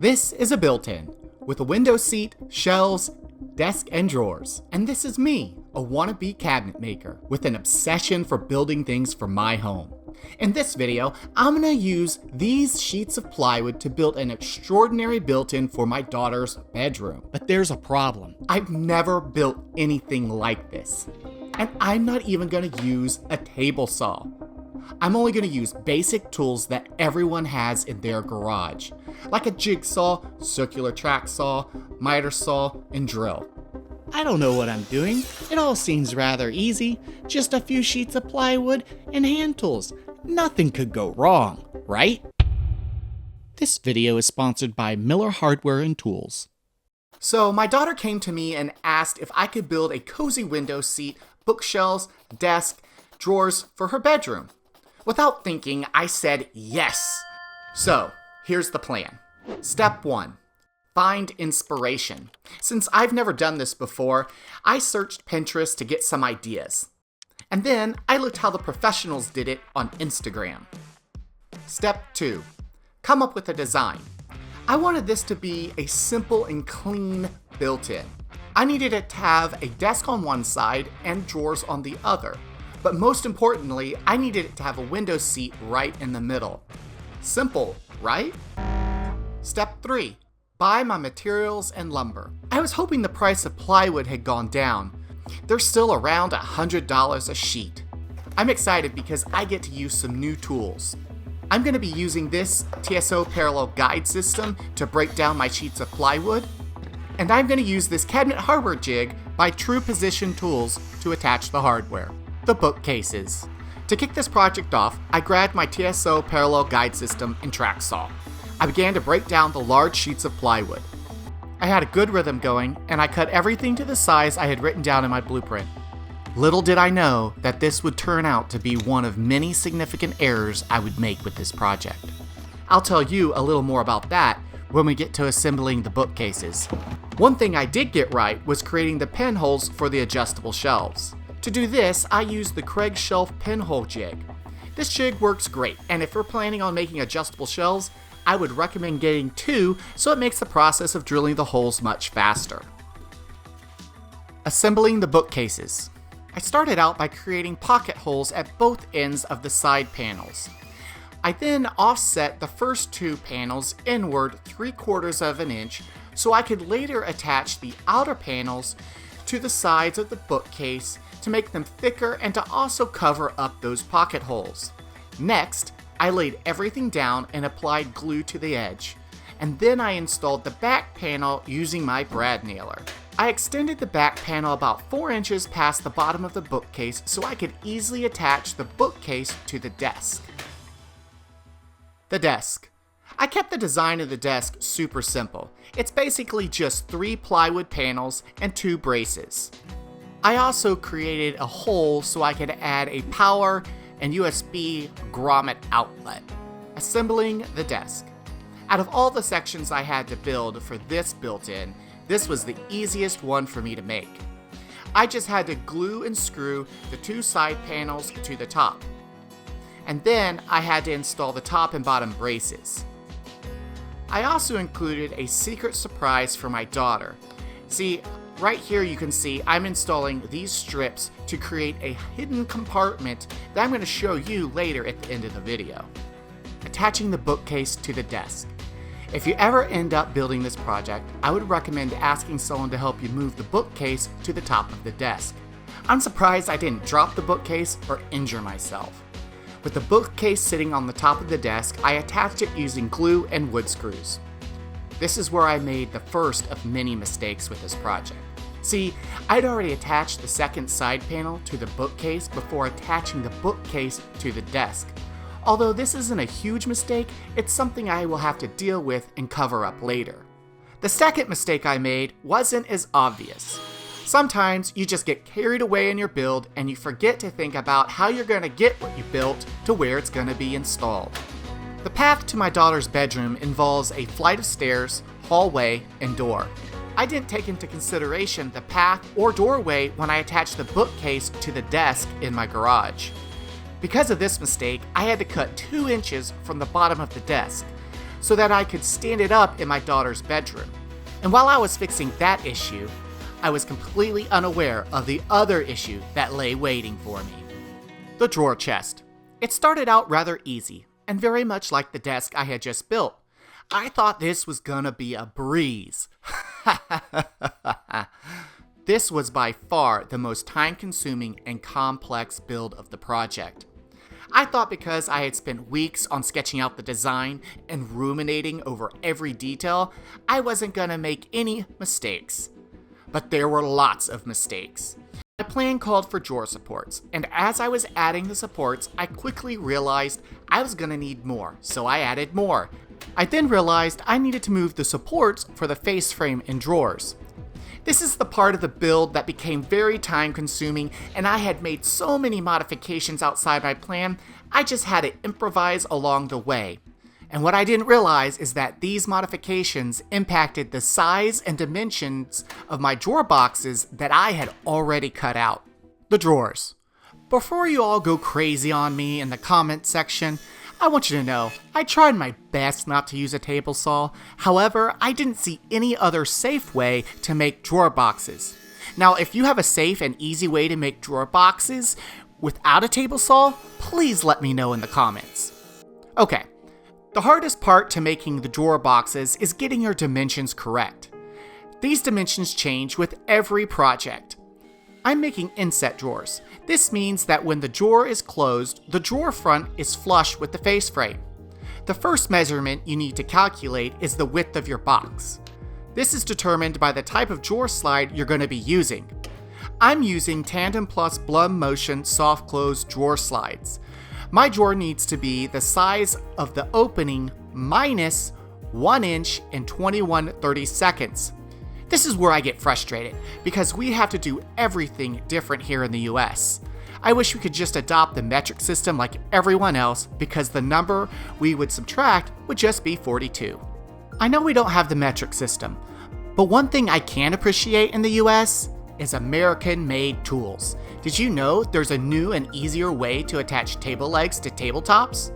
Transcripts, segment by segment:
This is a built-in, with a window seat, shelves, desk, and drawers. And this is me, a wannabe cabinet maker, with an obsession for building things for my home. In this video, I'm gonna use these sheets of plywood to build an extraordinary built-in for my daughter's bedroom. But there's a problem. I've never built anything like this. And I'm not even gonna use a table saw. I'm only gonna use basic tools that everyone has in their garage, like a jigsaw, circular track saw, miter saw, and drill. I don't know what I'm doing. It all seems rather easy. Just a few sheets of plywood and hand tools. Nothing could go wrong, right? This video is sponsored by Miller Hardware and Tools. So my daughter came to me and asked if I could build a cozy window seat, bookshelves, desk, drawers for her bedroom. Without thinking, I said yes. So here's the plan. Step 1. Find inspiration. Since I've never done this before, I searched Pinterest to get some ideas. And then I looked how the professionals did it on Instagram. Step 2. Come up with a design. I wanted this to be a simple and clean built-in. I needed it to have a desk on one side and drawers on the other. But most importantly, I needed it to have a window seat right in the middle. Simple, right? Step 3. Buy my materials and lumber. I was hoping the price of plywood had gone down. They're still around $100 a sheet. I'm excited because I get to use some new tools. I'm going to be using this TSO parallel guide system to break down my sheets of plywood. And I'm going to use this cabinet hardware jig by True Position Tools to attach the hardware. The bookcases. To kick this project off, I grabbed my TSO parallel guide system and track saw. I began to break down the large sheets of plywood. I had a good rhythm going, and I cut everything to the size I had written down in my blueprint. Little did I know that this would turn out to be one of many significant errors I would make with this project. I'll tell you a little more about that when we get to assembling the bookcases. One thing I did get right was creating the pinholes for the adjustable shelves. To do this, I used the Craig Shelf pinhole jig. This jig works great, and if you're planning on making adjustable shelves, I would recommend getting 2 so it makes the process of drilling the holes much faster. Assembling the bookcases. I started out by creating pocket holes at both ends of the side panels. I then offset the first 2 panels inward 3/4 of an inch so I could later attach the outer panels to the sides of the bookcase to make them thicker and to also cover up those pocket holes. Next, I laid everything down and applied glue to the edge, and then I installed the back panel using my brad nailer. I extended the back panel about 4 inches past the bottom of the bookcase so I could easily attach the bookcase to the desk. The desk. I kept the design of the desk super simple. It's basically just 3 plywood panels and 2 braces. I also created a hole so I could add a power and USB grommet outlet. Assembling the desk. Out of all the sections I had to build for this built-in, this was the easiest one for me to make. I just had to glue and screw the 2 side panels to the top. And then I had to install the top and bottom braces. I also included a secret surprise for my daughter. See, right here you can see I'm installing these strips to create a hidden compartment that I'm going to show you later at the end of the video. Attaching the bookcase to the desk. If you ever end up building this project, I would recommend asking someone to help you move the bookcase to the top of the desk. I'm surprised I didn't drop the bookcase or injure myself. With the bookcase sitting on the top of the desk, I attached it using glue and wood screws. This is where I made the first of many mistakes with this project. See, I'd already attached the second side panel to the bookcase before attaching the bookcase to the desk. Although this isn't a huge mistake, it's something I will have to deal with and cover up later. The second mistake I made wasn't as obvious. Sometimes you just get carried away in your build and you forget to think about how you're going to get what you built to where it's going to be installed. The path to my daughter's bedroom involves a flight of stairs, hallway, and door. I didn't take into consideration the path or doorway when I attached the bookcase to the desk in my garage. Because of this mistake, I had to cut 2 inches from the bottom of the desk. so that I could stand it up in my daughter's bedroom. And while I was fixing that issue, I was completely unaware of the other issue that lay waiting for me. The drawer chest. It started out rather easy, and very much like the desk I had just built. I thought this was gonna be a breeze. This was by far the most time-consuming and complex build of the project. I thought because I had spent weeks on sketching out the design and ruminating over every detail, I wasn't gonna make any mistakes. But there were lots of mistakes. My plan called for drawer supports, and as I was adding the supports, I quickly realized I was gonna need more, so I added more. I then realized I needed to move the supports for the face frame and drawers. This is the part of the build that became very time consuming, and I had made so many modifications outside my plan, I just had to improvise along the way. And what I didn't realize is that these modifications impacted the size and dimensions of my drawer boxes that I had already cut out. The drawers. Before you all go crazy on me in the comment section, I want you to know, I tried my best not to use a table saw. However, I didn't see any other safe way to make drawer boxes. Now, if you have a safe and easy way to make drawer boxes without a table saw, please let me know in the comments. Okay, the hardest part to making the drawer boxes is getting your dimensions correct. These dimensions change with every project. I'm making inset drawers. This means that when the drawer is closed, the drawer front is flush with the face frame. The first measurement you need to calculate is the width of your box. This is determined by the type of drawer slide you're going to be using. I'm using Tandem Plus Blum Motion soft close drawer slides. My drawer needs to be the size of the opening minus 1 inch and 21/32. This is where I get frustrated, because we have to do everything different here in the US. I wish we could just adopt the metric system like everyone else, because the number we would subtract would just be 42. I know we don't have the metric system, but one thing I can appreciate in the US is American-made tools. Did you know there's a new and easier way to attach table legs to tabletops?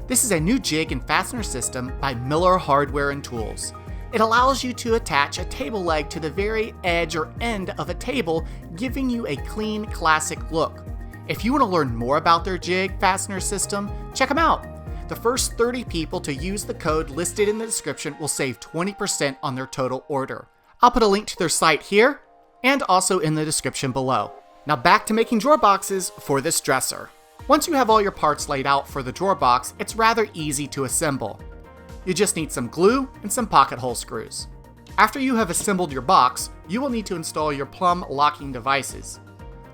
This is a new jig and fastener system by Miller Hardware and Tools. It allows you to attach a table leg to the very edge or end of a table, giving you a clean, classic look. If you want to learn more about their jig fastener system, check them out. The first 30 people to use the code listed in the description will save 20% on their total order. I'll put a link to their site here and also in the description below. Now back to making drawer boxes for this dresser. Once you have all your parts laid out for the drawer box, it's rather easy to assemble. You just need some glue and some pocket hole screws. After you have assembled your box, you will need to install your plumb locking devices.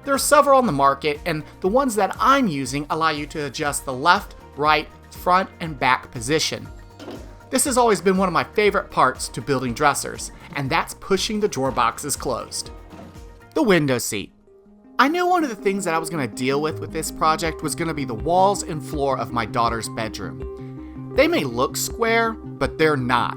There are several on the market, and the ones that I'm using allow you to adjust the left, right, front, and back position. This has always been one of my favorite parts to building dressers, and that's pushing the drawer boxes closed. The window seat. I knew one of the things that I was going to deal with this project was going to be the walls and floor of my daughter's bedroom. They may look square, but they're not.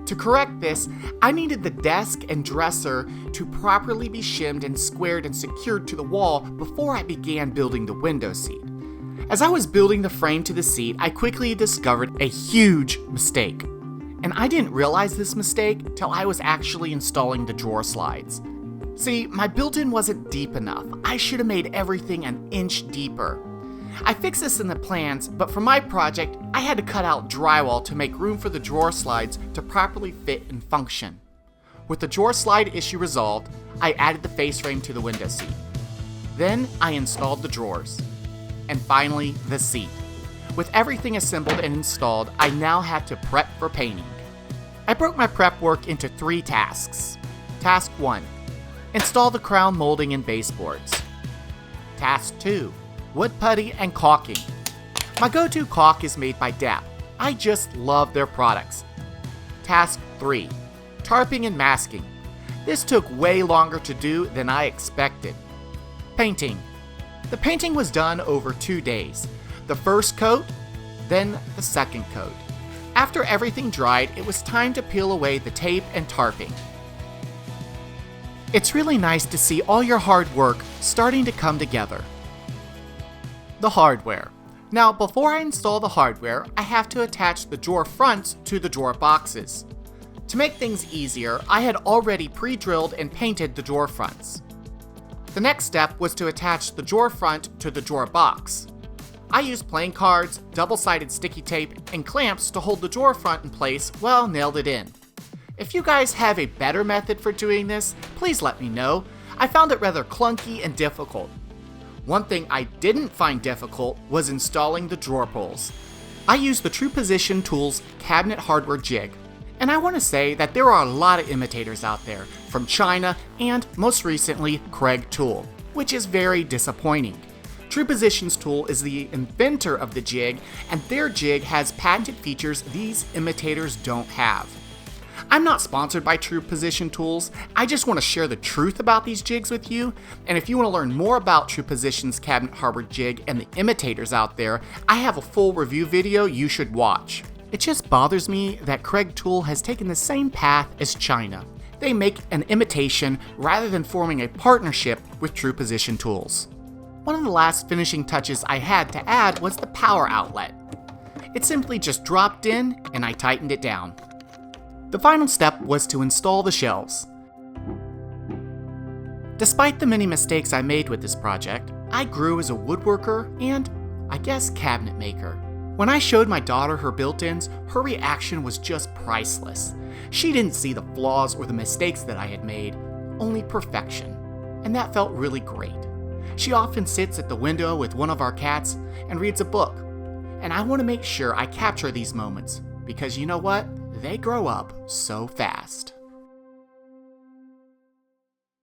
To correct this, I needed the desk and dresser to properly be shimmed and squared and secured to the wall before I began building the window seat. As I was building the frame to the seat, I quickly discovered a huge mistake. And I didn't realize this mistake till I was actually installing the drawer slides. See, my built-in wasn't deep enough. I should have made everything an inch deeper. I fixed this in the plans, but for my project, I had to cut out drywall to make room for the drawer slides to properly fit and function. With the drawer slide issue resolved, I added the face frame to the window seat. Then I installed the drawers. And finally, the seat. With everything assembled and installed, I now had to prep for painting. I broke my prep work into 3 tasks. Task 1, install the crown molding and baseboards. Task 2, wood putty and caulking. My go-to caulk is made by DAP. I just love their products. Task 3, tarping and masking. This took way longer to do than I expected. Painting. The painting was done over 2 days. The first coat, then the second coat. After everything dried, it was time to peel away the tape and tarping. It's really nice to see all your hard work starting to come together. The hardware. Now, before I install the hardware, I have to attach the drawer fronts to the drawer boxes. To make things easier, I had already pre-drilled and painted the drawer fronts. The next step was to attach the drawer front to the drawer box. I used playing cards, double-sided sticky tape, and clamps to hold the drawer front in place while I nailed it in. If you guys have a better method for doing this, please let me know. I found it rather clunky and difficult. One thing I didn't find difficult was installing the drawer pulls. I used the True Position Tools cabinet hardware jig, and I want to say that there are a lot of imitators out there, from China and, most recently, Craig Tool, which is very disappointing. True Position's tool is the inventor of the jig, and their jig has patented features these imitators don't have. I'm not sponsored by True Position Tools, I just want to share the truth about these jigs with you, and if you want to learn more about True Position's cabinet hardware jig and the imitators out there, I have a full review video you should watch. It just bothers me that Craig Tool has taken the same path as China. They make an imitation rather than forming a partnership with True Position Tools. One of the last finishing touches I had to add was the power outlet. It simply just dropped in and I tightened it down. The final step was to install the shelves. Despite the many mistakes I made with this project, I grew as a woodworker and, I guess, cabinet maker. When I showed my daughter her built-ins, her reaction was just priceless. She didn't see the flaws or the mistakes that I had made, only perfection. And that felt really great. She often sits at the window with one of our cats and reads a book. And I want to make sure I capture these moments, because you know what? They grow up so fast.